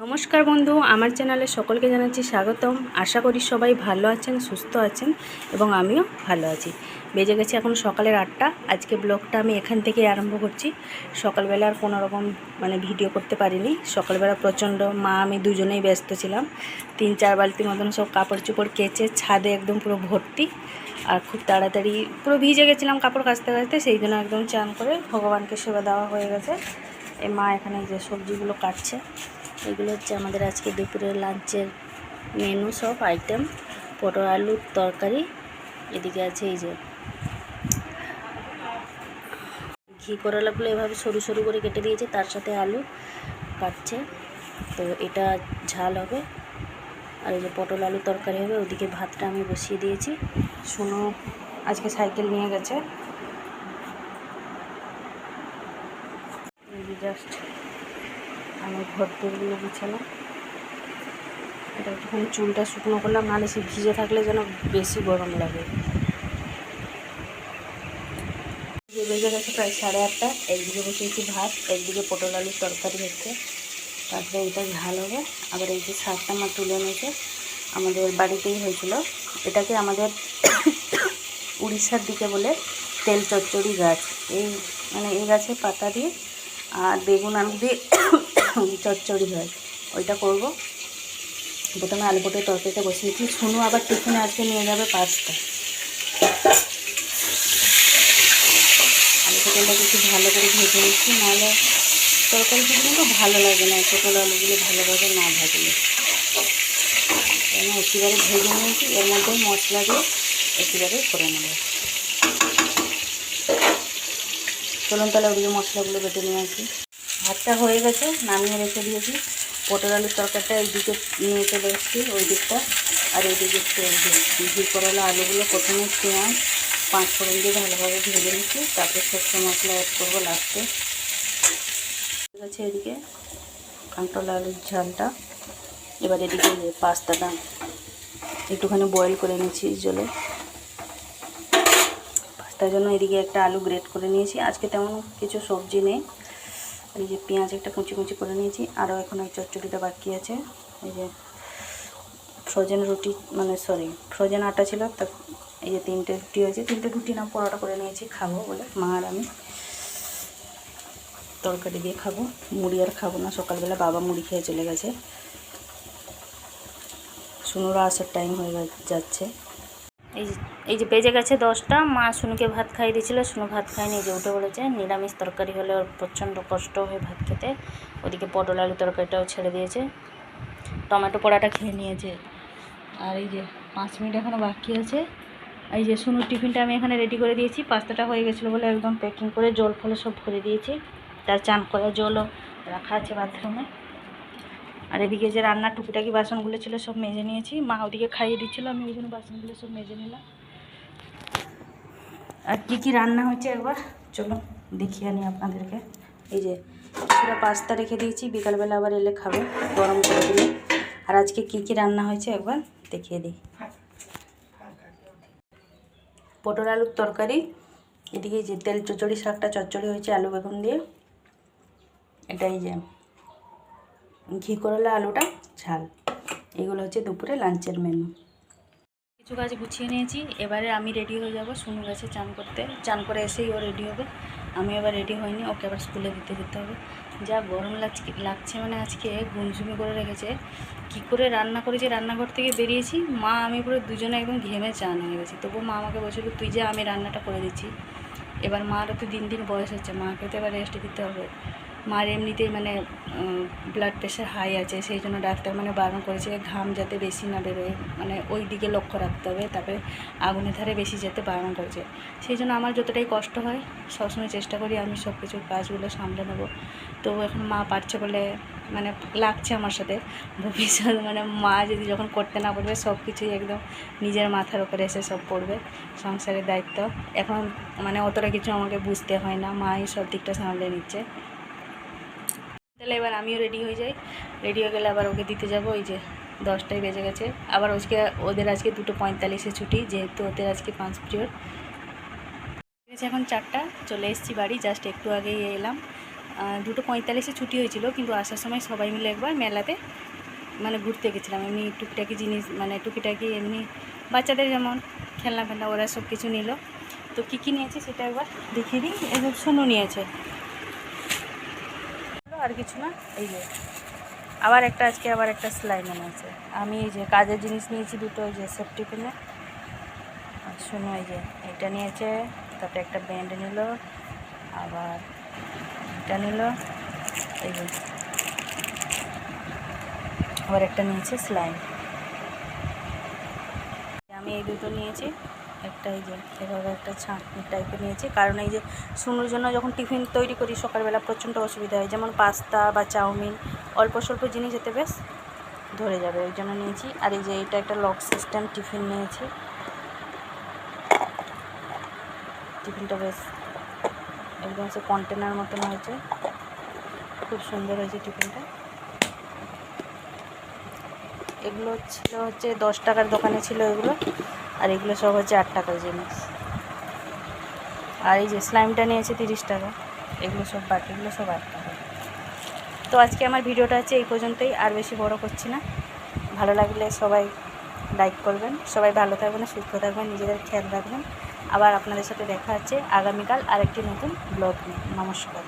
নমস্কার বন্ধু, আমার চ্যানেলে সকলকে জানাচ্ছি স্বাগতম। আশা করি সবাই ভালো আছেন, সুস্থ আছেন এবং আমিও ভালো আছি। বেজে গেছে এখন সকালের 8টা। আজকে ব্লগটা আমি এখান থেকে আরম্ভ করছি। সকালবেলা আর কোনো রকম ভিডিও করতে পারিনি। সকালবেলা প্রচণ্ড মা আমি দুজনেই ব্যস্ত ছিলাম। 3-4 বালতি মতন সব কাপড় চোপড় কেচে ছাদে একদম পুরো ভর্তি, আর খুব তাড়াতাড়ি পুরো ভিজে গেছিলাম কাপড় কাচতে কাচতে, সেই জন্য একদম চান করে ভগবানকে সেবা দেওয়া হয়ে গেছে। এই মা এখানে যে সবজিগুলো কাটছে, এগুলো হচ্ছে আমাদের আজকে দুপুরের লাঞ্চের মেনু, সব আইটেম। পটল আলুর তরকারি, এদিকে আছে এই যে ঘি করলাগুলো এভাবে সরু সরু করে কেটে দিয়েছে, তার সাথে আলু কাটছে। তো এটা ঝাল হবে, আর এই যে পটল আলু তরকারি হবে। ওদিকে ভাতটা আমি বসিয়ে দিয়েছি। শুনো আজকে সাইকেল নিয়ে গেছে, জাস্ট আমি ঘর দৌড়গুলো গুছালাম। এটা একটুখানি চুলটা শুকনো করলাম, নাহলে সে ভিজে থাকলে যেন বেশি গরম লাগে। বেজে গেছে প্রায় 8:30। একদিকে বসিয়েছি ভাত, একদিকে পটল আলুর তরকারি হচ্ছে, তারপরে এটা ঝাল হবে। আবার এই যে শাকটা মা তুলে এনেছে, আমাদের বাড়িতেই হয়েছিল। এটাকে আমাদের উড়িষ্যার দিকে বলে তেল চচ্চড়ি গাছ। এই গাছের পাতা দিয়ে আর বেগুন আলু দিয়ে চচ্চড়ি হয়, ওইটা করব। প্রথমে আলু পটলের তরকারিটা বসিয়েছি। শুনু আবার টিফিনে আজকে নিয়ে যাবে পাস্তা। আলু পটলটাকে একটু ভালো করে ভেজে নিচ্ছি, নাহলে তরকারি কিন্তু ভালো লাগে না পটল আলুগুলো ভালোভাবে না ভাজলে। একেবারে ভেজে নিয়েছি, এর মধ্যে মশলা দিয়ে একেবারে করে নেব। চলুন তাহলে ওদিকে মশলাগুলো বেটে নিয়ে আসি। ভাতটা হয়ে গেছে, নামিয়ে রেখে দিয়েছি। পটল আলুর তরকারিটা এইদিকে নিয়ে চলে এসেছি, ওই দিকটা। আর এইদিকে ঘি করলা আলুগুলো প্রথমে পেঁয়াজ 5 ফোড়ন দিয়ে ভালোভাবে ভেজে নিচ্ছি, তারপরে সরষে মশলা অ্যাড করবো লাস্টে। ঠিক আছে, এদিকে কাঁকরোল আলুর ঝালটা। এবার এদিকে পাস্তাটা একটুখানি বয়েল করে নিচ্ছি জলে। পাস্তার জন্য এদিকে একটা আলু গ্রেট করে নিয়েছি। আজকে তেমন কিছু সবজি নেই। এই যে পেঁয়াজ একটা কুচি কুচি করে নিয়েছি। আরও এখন ওই চচ্চড়িটা বাকি আছে। এই যে ফ্রোজেন আটা ছিল, তা এই যে 3টে রুটি হয়েছে। 3টে রুটি না, পরোটা করে নিয়েছি খাবো বলে, মা আর আমি। তরকারি দিয়ে খাবো, মুড়ি আর খাবো না। সকালবেলা বাবা মুড়ি খেয়ে চলে গেছে। শুনুরা আসার টাইম হয়ে যাচ্ছে। এই যে বেজে গেছে 10টা। মা শুনুকে ভাত খাইয়ে দিয়েছিল, শুনু ভাত খায়নি, যে উঠে বলেছে নিরামিষ তরকারি হলে ওর প্রচণ্ড কষ্ট হয় ভাত খেতে। ওদিকে পটল আলু তরকারিটাও ছেড়ে দিয়েছে, টমেটো পোড়াটা খেয়ে নিয়েছে। আর এই যে 5 মিনিট এখনও বাকি আছে। এই যে শুনুর টিফিনটা আমি এখানে রেডি করে দিয়েছি। পাস্তাটা হয়ে গেছিলো বলে একদম প্যাকিং করে জল ফলে সব ভরে দিয়েছি। তার চান করা জলও রাখা আছে বাথরুমে। আর এদিকে যে রান্নার টুকিটাকি বাসনগুলো ছিল সব মেজে নিয়েছি। মা ওদিকে খাইয়ে দিচ্ছিলো, আমি ওই জন্য বাসনগুলো সব মেজে নিলাম। আর কী রান্না হয়েছে একবার চলো দেখিয়ে আনি আপনাদেরকে। এই যে কিছুটা পাস্তা রেখে দিয়েছি, বিকালবেলা আবার এলে খাবে, গরম করে দিলে। আর আজকে কী রান্না হয়েছে একবার দেখিয়ে দিই। পটল আলুর তরকারি, এদিকে যে তেল চচ্চড়ি শাকটা চচ্চড়ি হয়েছে আলু বেগুন দিয়ে। এটাই যে ঘি করলা আলুটা ঝাল। এগুলো হচ্ছে দুপুরে লাঞ্চের মেনু। কিছু কাজ গুছিয়ে নিয়েছি, এবারে আমি রেডি হয়ে যাব। শুনু গেছে চান করতে, চান করে এসেই ও রেডি হবে। আমি এবার রেডি হইনি, ওকে আবার স্কুলে যেতে হবে। যা গরম লাগছে, মানে আজকে গুমঝুমি করে রেখেছে। কি করে রান্না করেছি, রান্নাঘর থেকে বেরিয়েছি মা আমি পুরো দুজনে একদম ঘেমে চান হয়ে গেছি। তবুও মা আমাকে বলছিল তুই যা, আমি রান্নাটা করে দিচ্ছি। এবার মারও তো দিন দিন বয়স হচ্ছে, মাকে তো এবার রেস্ট দিতে হবে। মার এমনিতেই ব্লাড প্রেশার হাই আছে, সেই জন্য ডাক্তার বারণ করেছে ঘাম যাতে বেশি না বেরোয়, ওই দিকে লক্ষ্য রাখতে হবে। তারপরে আগুনের ধারে বেশি যেতে বারণ করেছে। সেই জন্য আমার যতটাই কষ্ট হয় সবসময় চেষ্টা করি আমি সব কিছু কাজগুলো সামলে নেবো। তো এখন মা পারছে বলে লাগছে আমার সাথে। ভবিষ্যৎ মা যদি যখন করতে না পারবে, সব কিছুই একদম নিজের মাথার উপরে এসে সব পড়বে। সংসারের দায়িত্ব এখন অতটা কিছু আমাকে বুঝতে হয় না, মাই সব দিকটা সামলে নিচ্ছে। তাহলে এবার আমিও রেডি হয়ে যাই। রেডি হয়ে গেলে আবার ওকে দিতে যাব। ওই যে 10টাই বেজে গেছে। আবার ওদের আজকে 2:45-এ ছুটি, যেহেতু ওদের আজকে 5 পিরিয়ড। এখন 4টা, চলে এসেছি বাড়ি, জাস্ট একটু আগেই এলাম। 2:45 ছুটি হয়েছিল, কিন্তু আসার সময় সবাই মিলে একবার মেলাতে মানে ঘুরতে গেছিলাম। এমনি টুকিটাকি জিনিস মানে টুকিটাকি এমনি বাচ্চাদের যেমন খেলনা ফেলনা ওরা সব কিছু নিল। তো কী কী নিয়েছে সেটা একবার দেখিয়ে দিই। এসব সোনু নিয়েছে, আর কিছু না। এই যে আজকে আবার একটা স্লাইম এনেছে। আমি এই যে কাজের জিনিস নিয়েছি দুটো, এই যে সেফটি পিনে। আর সোনু এই যে এটা নিয়েছে, তারপরে একটা ব্যান্ড নিল, আবার এটা নিল, এই যে আবার একটা নিয়েছে স্লাইম। আমি এই দুটো নিয়েছি, একটা এই যে এভাবে একটা ছাঁকনি টাইপের নিয়েছি, কারণ এই যে সোনুর জন্য যখন টিফিন তৈরি করি সকালবেলা প্রচণ্ড অসুবিধা হয়, যেমন পাস্তা বা চাউমিন অল্প স্বল্প জিনিস এতে বেশ ধরে যাবে, ওই জন্য নিয়েছি। আর এই যে এটা একটা লক সিস্টেম টিফিন নিয়েছি। টিফিনটা বেশ একদম সে কন্টেনার মতন হয়েছে, খুব সুন্দর হয়েছে টিফিনটা। এগুলো ছিল হচ্ছে 10 টাকার দোকানে ছিল এগুলো, আর এগুলো সব হচ্ছে 8 টাকার জিনিস। আর এই যে স্লাইমটা নিয়েছে 30 টাকা, এগুলো সব বাকিগুলো সব 8 টাকা। তো আজকে আমার ভিডিওটা হচ্ছে এই পর্যন্তই, আর বেশি বড় করছি না। ভালো লাগলে সবাই লাইক করবেন। সবাই ভালো থাকবেন, সুস্থ থাকবেন, নিজেদের খেয়াল রাখবেন। আবার আপনাদের সাথে দেখা হচ্ছে আগামীকাল আরেকটি নতুন ব্লগ নিয়ে। নমস্কার।